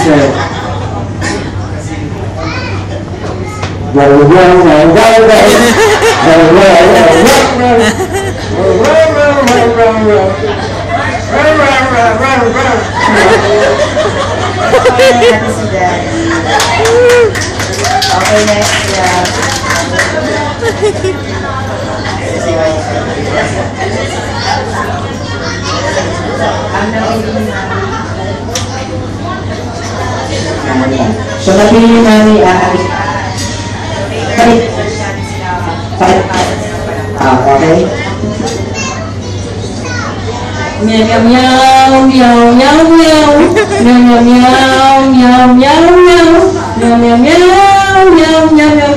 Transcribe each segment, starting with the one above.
sir. Okay, next. So, napili namin okay. Meow meow meow meow meow meow meow meow meow meow meow meow meow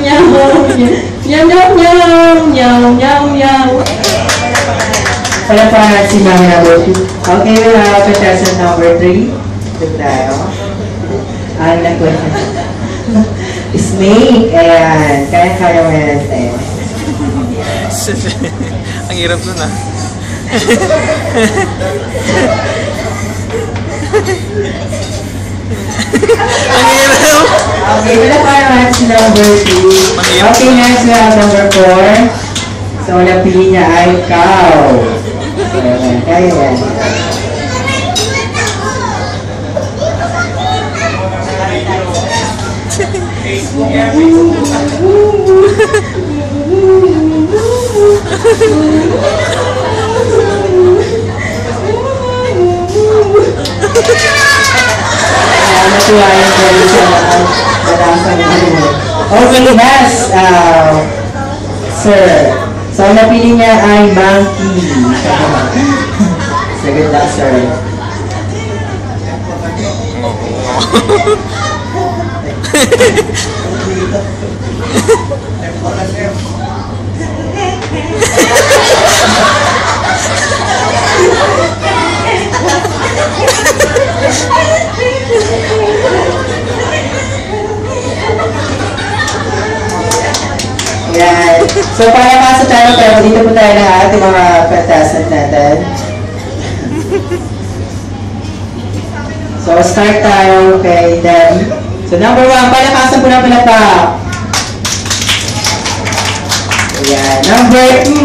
meow meow meow meow meow meow. Wala pa si Mami number 2. Okay, we have contestant number 3. Ito tayo. Ang question. Snake. Ayan. Kaya-kaya mo yan, Snake. Ang hirap nun ah. Ang hirap. Okay, wala pa naman si number 2. Okay, next we have number 4. So, napili niya ay cow. Ayan, kaya yan. Natuwa yung pwede siya matasang okay, yes, sir. So, ang napili niya ay monkey. Sagot na, sir. Yan. So, para pasok tayo, pero dito po tayo lahat, yung mga contestant natin. So, start tayo kay Daddy. So, number 1, palakasan po ng palapak. Ayan. Number 2.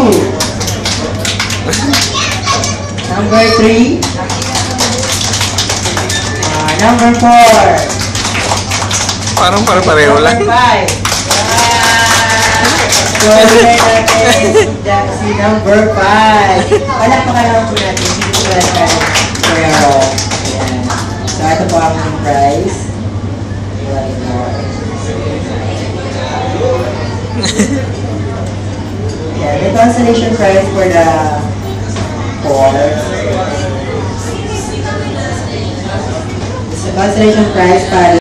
Number 3. Number 4. Parang pareho lang. Number 5. So, natin si number 5. Palakpakan naman po natin. Dito po natin. Pero, ayan. So, ito po ang prize. Yeah, the consolation prize for the 4. The consolation prize para